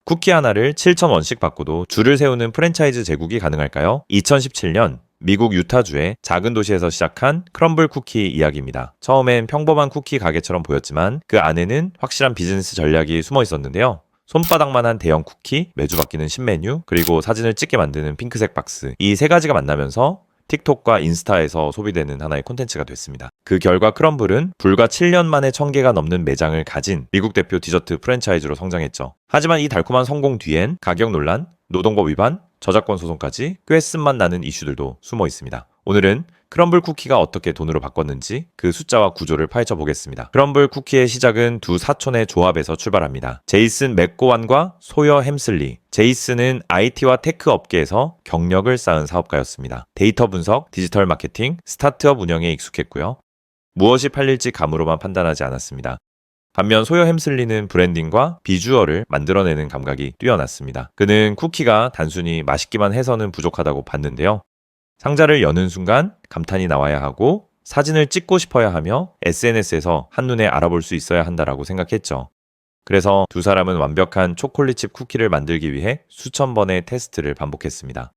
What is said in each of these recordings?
쿠키 하나를 7,000원씩 받고도 줄을 세우는 프랜차이즈 제국이 가능할까요? 2017년 미국 유타주의 작은 도시에서 시작한 크럼블 쿠키 이야기입니다. 처음엔 평범한 쿠키 가게처럼 보였지만 그 안에는 확실한 비즈니스 전략이 숨어 있었는데요. 손바닥만한 대형 쿠키, 매주 바뀌는 신메뉴, 그리고 사진을 찍게 만드는 핑크색 박스. 이 세 가지가 만나면서 틱톡과 인스타에서 소비되는 하나의 콘텐츠가 됐습니다. 그 결과 크럼블은 불과 7년 만에 1000개가 넘는 매장을 가진 미국 대표 디저트 프랜차이즈로 성장했죠. 하지만 이 달콤한 성공 뒤엔 가격 논란, 노동법 위반, 저작권 소송까지 꽤 쓴맛 나는 이슈들도 숨어 있습니다. 오늘은 크럼블 쿠키가 어떻게 돈으로 바꿨는지 그 숫자와 구조를 파헤쳐 보겠습니다. 크럼블 쿠키의 시작은 두 사촌의 조합에서 출발합니다. 제이슨 맥고완과 소여 햄슬리. 제이슨은 IT와 테크 업계에서 경력을 쌓은 사업가였습니다. 데이터 분석, 디지털 마케팅, 스타트업 운영에 익숙했고요. 무엇이 팔릴지 감으로만 판단하지 않았습니다. 반면 소여 햄슬리는 브랜딩과 비주얼을 만들어내는 감각이 뛰어났습니다. 그는 쿠키가 단순히 맛있기만 해서는 부족하다고 봤는데요. 상자를 여는 순간 감탄이 나와야 하고 사진을 찍고 싶어야 하며 SNS에서 한눈에 알아볼 수 있어야 한다라고 생각했죠. 그래서 두 사람은 완벽한 초콜릿칩 쿠키를 만들기 위해 수천 번의 테스트를 반복했습니다.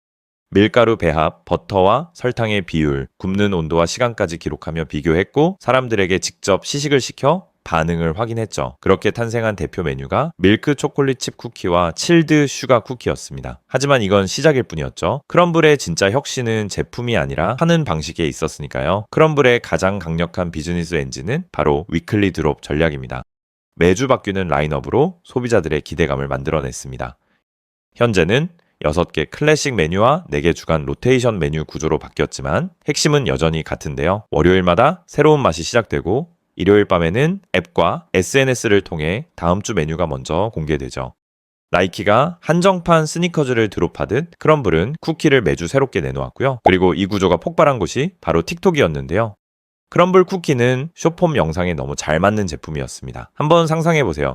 밀가루 배합, 버터와 설탕의 비율, 굽는 온도와 시간까지 기록하며 비교했고 사람들에게 직접 시식을 시켜 반응을 확인했죠. 그렇게 탄생한 대표 메뉴가 밀크 초콜릿칩 쿠키와 칠드 슈가 쿠키였습니다. 하지만 이건 시작일 뿐이었죠. 크럼블의 진짜 혁신은 제품이 아니라 하는 방식에 있었으니까요. 크럼블의 가장 강력한 비즈니스 엔진은 바로 위클리 드롭 전략입니다. 매주 바뀌는 라인업으로 소비자들의 기대감을 만들어냈습니다. 현재는 6개 클래식 메뉴와 4개 주간 로테이션 메뉴 구조로 바뀌었지만 핵심은 여전히 같은데요. 월요일마다 새로운 맛이 시작되고 일요일 밤에는 앱과 SNS를 통해 다음 주 메뉴가 먼저 공개되죠. 나이키가 한정판 스니커즈를 드롭하듯 크럼블은 쿠키를 매주 새롭게 내놓았고요. 그리고 이 구조가 폭발한 곳이 바로 틱톡이었는데요. 크럼블 쿠키는 숏폼 영상에 너무 잘 맞는 제품이었습니다. 한번 상상해보세요.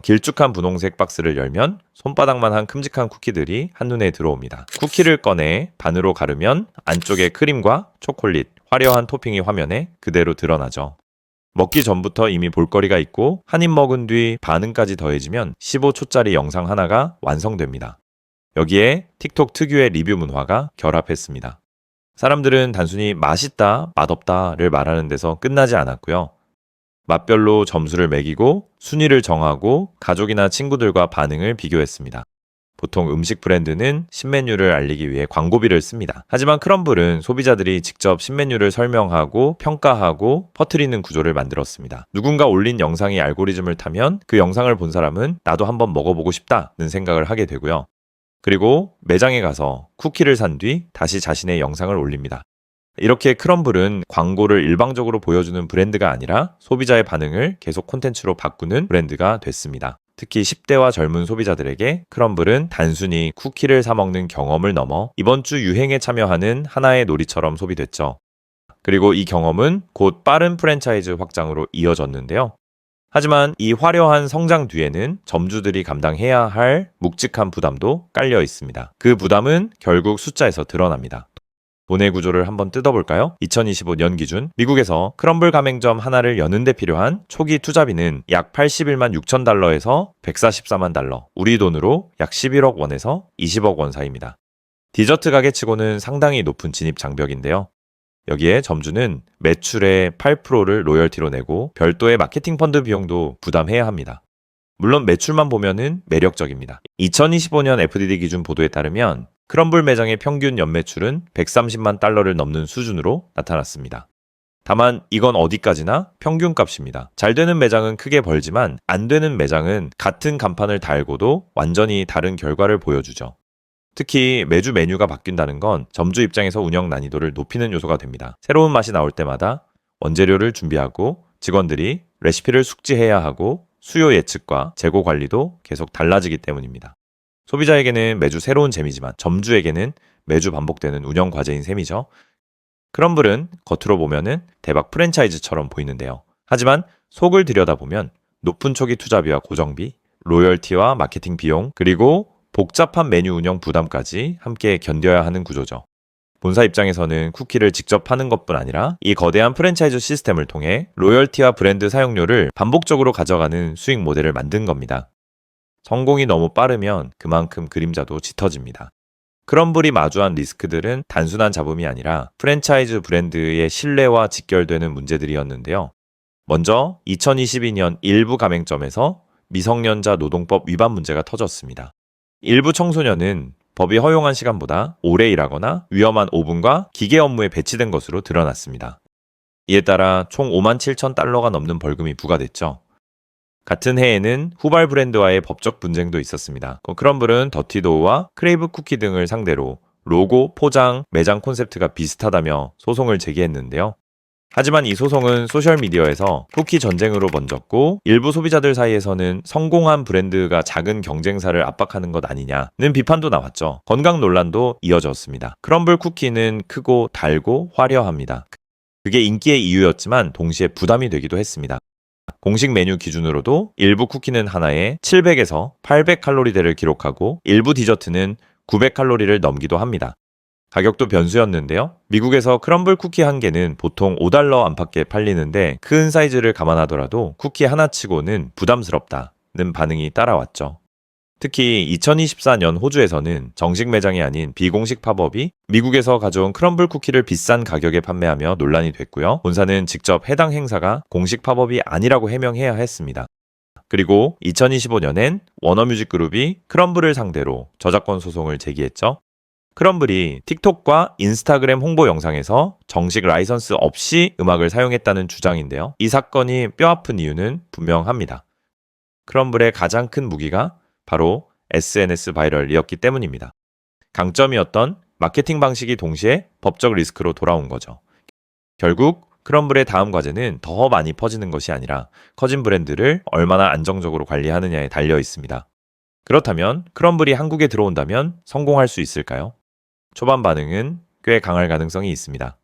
길쭉한 분홍색 박스를 열면 손바닥만한 큼직한 쿠키들이 한눈에 들어옵니다. 쿠키를 꺼내 반으로 가르면 안쪽에 크림과 초콜릿, 화려한 토핑이 화면에 그대로 드러나죠. 먹기 전부터 이미 볼거리가 있고 한 입 먹은 뒤 반응까지 더해지면 15초짜리 영상 하나가 완성됩니다. 여기에 틱톡 특유의 리뷰 문화가 결합했습니다. 사람들은 단순히 맛있다, 맛없다를 말하는 데서 끝나지 않았고요. 맛별로 점수를 매기고 순위를 정하고 가족이나 친구들과 반응을 비교했습니다. 보통 음식 브랜드는 신메뉴를 알리기 위해 광고비를 씁니다. 하지만 크럼블은 소비자들이 직접 신메뉴를 설명하고 평가하고 퍼뜨리는 구조를 만들었습니다. 누군가 올린 영상이 알고리즘을 타면 그 영상을 본 사람은 나도 한번 먹어보고 싶다는 생각을 하게 되고요. 그리고 매장에 가서 쿠키를 산 뒤 다시 자신의 영상을 올립니다. 이렇게 크럼블은 광고를 일방적으로 보여주는 브랜드가 아니라 소비자의 반응을 계속 콘텐츠로 바꾸는 브랜드가 됐습니다. 특히 10대와 젊은 소비자들에게 크럼블은 단순히 쿠키를 사 먹는 경험을 넘어 이번 주 유행에 참여하는 하나의 놀이처럼 소비됐죠. 그리고 이 경험은 곧 빠른 프랜차이즈 확장으로 이어졌는데요. 하지만 이 화려한 성장 뒤에는 점주들이 감당해야 할 묵직한 부담도 깔려 있습니다. 그 부담은 결국 숫자에서 드러납니다. 돈의 구조를 한번 뜯어볼까요? 2025년 기준 미국에서 크럼블 가맹점 하나를 여는 데 필요한 초기 투자비는 약 81만 6천 달러에서 144만 달러, 우리 돈으로 약 11억 원에서 20억 원 사이입니다. 디저트 가게치고는 상당히 높은 진입 장벽인데요. 여기에 점주는 매출의 8%를 로열티로 내고 별도의 마케팅 펀드 비용도 부담해야 합니다. 물론 매출만 보면은 매력적입니다. 2025년 FDD 기준 보도에 따르면 크럼블 매장의 평균 연매출은 130만 달러를 넘는 수준으로 나타났습니다. 다만 이건 어디까지나 평균값입니다. 잘 되는 매장은 크게 벌지만 안 되는 매장은 같은 간판을 달고도 완전히 다른 결과를 보여주죠. 특히 매주 메뉴가 바뀐다는 건 점주 입장에서 운영 난이도를 높이는 요소가 됩니다. 새로운 맛이 나올 때마다 원재료를 준비하고 직원들이 레시피를 숙지해야 하고 수요 예측과 재고 관리도 계속 달라지기 때문입니다. 소비자에게는 매주 새로운 재미지만 점주에게는 매주 반복되는 운영 과제인 셈이죠. 크럼블은 겉으로 보면은 대박 프랜차이즈처럼 보이는데요. 하지만 속을 들여다보면 높은 초기 투자비와 고정비, 로열티와 마케팅 비용, 그리고 복잡한 메뉴 운영 부담까지 함께 견뎌야 하는 구조죠. 본사 입장에서는 쿠키를 직접 파는 것뿐 아니라 이 거대한 프랜차이즈 시스템을 통해 로열티와 브랜드 사용료를 반복적으로 가져가는 수익 모델을 만든 겁니다. 성공이 너무 빠르면 그만큼 그림자도 짙어집니다. 크럼블이 마주한 리스크들은 단순한 잡음이 아니라 프랜차이즈 브랜드의 신뢰와 직결되는 문제들이었는데요. 먼저 2022년 일부 가맹점에서 미성년자 노동법 위반 문제가 터졌습니다. 일부 청소년은 법이 허용한 시간보다 오래 일하거나 위험한 오븐과 기계 업무에 배치된 것으로 드러났습니다. 이에 따라 총 5만 7천 달러가 넘는 벌금이 부과됐죠. 같은 해에는 후발 브랜드와의 법적 분쟁도 있었습니다. 크럼블은 더티도우와 크레이브 쿠키 등을 상대로 로고, 포장, 매장 콘셉트가 비슷하다며 소송을 제기했는데요. 하지만 이 소송은 소셜미디어에서 쿠키 전쟁으로 번졌고 일부 소비자들 사이에서는 성공한 브랜드가 작은 경쟁사를 압박하는 것 아니냐는 비판도 나왔죠. 건강 논란도 이어졌습니다. 크럼블 쿠키는 크고 달고 화려합니다. 그게 인기의 이유였지만 동시에 부담이 되기도 했습니다. 공식 메뉴 기준으로도 일부 쿠키는 하나에 700에서 800칼로리대를 기록하고 일부 디저트는 900칼로리를 넘기도 합니다. 가격도 변수였는데요. 미국에서 크럼블 쿠키 한 개는 보통 $5 안팎에 팔리는데 큰 사이즈를 감안하더라도 쿠키 하나치고는 부담스럽다는 반응이 따라왔죠. 특히 2024년 호주에서는 정식 매장이 아닌 비공식 팝업이 미국에서 가져온 크럼블 쿠키를 비싼 가격에 판매하며 논란이 됐고요. 본사는 직접 해당 행사가 공식 팝업이 아니라고 해명해야 했습니다. 그리고 2025년엔 워너뮤직 그룹이 크럼블을 상대로 저작권 소송을 제기했죠. 크럼블이 틱톡과 인스타그램 홍보 영상에서 정식 라이선스 없이 음악을 사용했다는 주장인데요. 이 사건이 뼈아픈 이유는 분명합니다. 크럼블의 가장 큰 무기가 바로 SNS 바이럴이었기 때문입니다. 강점이었던 마케팅 방식이 동시에 법적 리스크로 돌아온 거죠. 결국 크럼블의 다음 과제는 더 많이 퍼지는 것이 아니라 커진 브랜드를 얼마나 안정적으로 관리하느냐에 달려 있습니다. 그렇다면 크럼블이 한국에 들어온다면 성공할 수 있을까요? 초반 반응은 꽤 강할 가능성이 있습니다.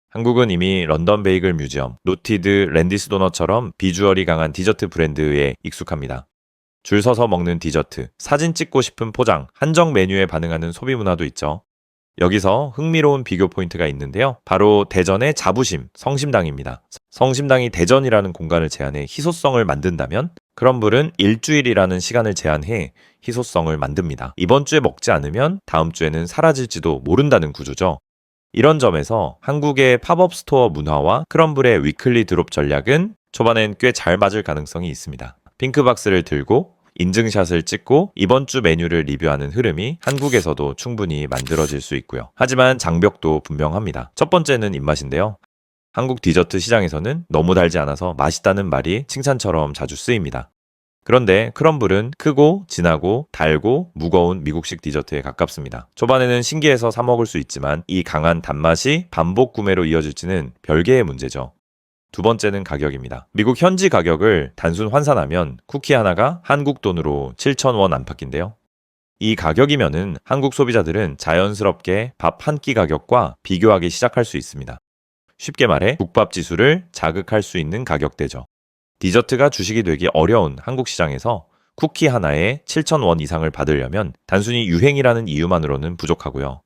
한국은 이미 런던 베이글 뮤지엄, 노티드, 랜디스 도넛처럼 비주얼이 강한 디저트 브랜드에 익숙합니다. 줄 서서 먹는 디저트, 사진 찍고 싶은 포장, 한정 메뉴에 반응하는 소비 문화도 있죠. 여기서 흥미로운 비교 포인트가 있는데요. 바로 대전의 자부심, 성심당입니다. 성심당이 대전이라는 공간을 제한해 희소성을 만든다면 크럼블은 일주일이라는 시간을 제한해 희소성을 만듭니다. 이번 주에 먹지 않으면 다음 주에는 사라질지도 모른다는 구조죠. 이런 점에서 한국의 팝업 스토어 문화와 크럼블의 위클리 드롭 전략은 초반엔 꽤 잘 맞을 가능성이 있습니다. 핑크박스를 들고 인증샷을 찍고 이번 주 메뉴를 리뷰하는 흐름이 한국에서도 충분히 만들어질 수 있고요. 하지만 장벽도 분명합니다. 첫 번째는 입맛인데요. 한국 디저트 시장에서는 너무 달지 않아서 맛있다는 말이 칭찬처럼 자주 쓰입니다. 그런데 크럼블은 크고 진하고 달고 무거운 미국식 디저트에 가깝습니다. 초반에는 신기해서 사 먹을 수 있지만 이 강한 단맛이 반복 구매로 이어질지는 별개의 문제죠. 두 번째는 가격입니다. 미국 현지 가격을 단순 환산하면 쿠키 하나가 한국 돈으로 7,000원 안팎인데요. 이 가격이면은 한국 소비자들은 자연스럽게 밥 한 끼 가격과 비교하기 시작할 수 있습니다. 쉽게 말해 국밥 지수를 자극할 수 있는 가격대죠. 디저트가 주식이 되기 어려운 한국 시장에서 쿠키 하나에 7,000원 이상을 받으려면 단순히 유행이라는 이유만으로는 부족하고요.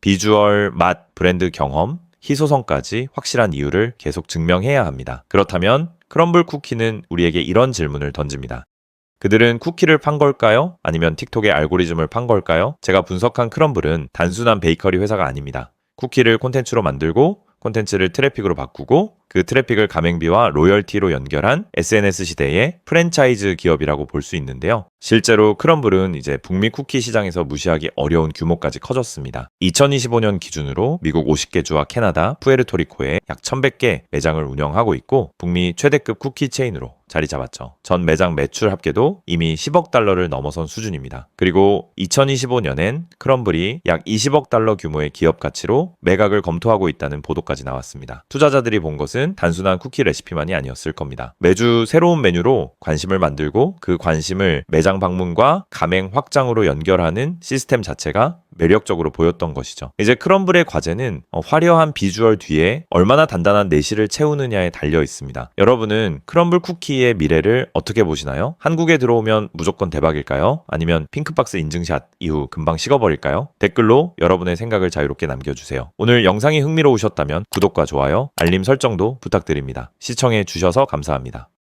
비주얼, 맛, 브랜드 경험, 희소성까지 확실한 이유를 계속 증명해야 합니다. 그렇다면 크럼블 쿠키는 우리에게 이런 질문을 던집니다. 그들은 쿠키를 판 걸까요? 아니면 틱톡의 알고리즘을 판 걸까요? 제가 분석한 크럼블은 단순한 베이커리 회사가 아닙니다. 쿠키를 콘텐츠로 만들고 콘텐츠를 트래픽으로 바꾸고 그 트래픽을 가맹비와 로열티로 연결한 SNS 시대의 프랜차이즈 기업이라고 볼 수 있는데요. 실제로 크럼블은 이제 북미 쿠키 시장에서 무시하기 어려운 규모까지 커졌습니다. 2025년 기준으로 미국 50개 주와 캐나다, 푸에르토리코에 약 1,100개 매장을 운영하고 있고 북미 최대급 쿠키 체인으로 자리 잡았죠. 전 매장 매출 합계도 이미 10억 달러를 넘어선 수준입니다. 그리고 2025년엔 크럼블이 약 20억 달러 규모의 기업 가치로 매각을 검토하고 있다는 보도까지 나왔습니다. 투자자들이 본 것은 단순한 쿠키 레시피만이 아니었을 겁니다. 매주 새로운 메뉴로 관심을 만들고 그 관심을 매장 방문과 가맹 확장으로 연결하는 시스템 자체가 매력적으로 보였던 것이죠. 이제 크럼블의 과제는 화려한 비주얼 뒤에 얼마나 단단한 내실을 채우느냐에 달려 있습니다. 여러분은 크럼블 쿠키의 미래를 어떻게 보시나요? 한국에 들어오면 무조건 대박일까요? 아니면 핑크박스 인증샷 이후 금방 식어버릴까요? 댓글로 여러분의 생각을 자유롭게 남겨주세요. 오늘 영상이 흥미로우셨다면 구독과 좋아요, 알림 설정도 부탁드립니다. 시청해 주셔서 감사합니다.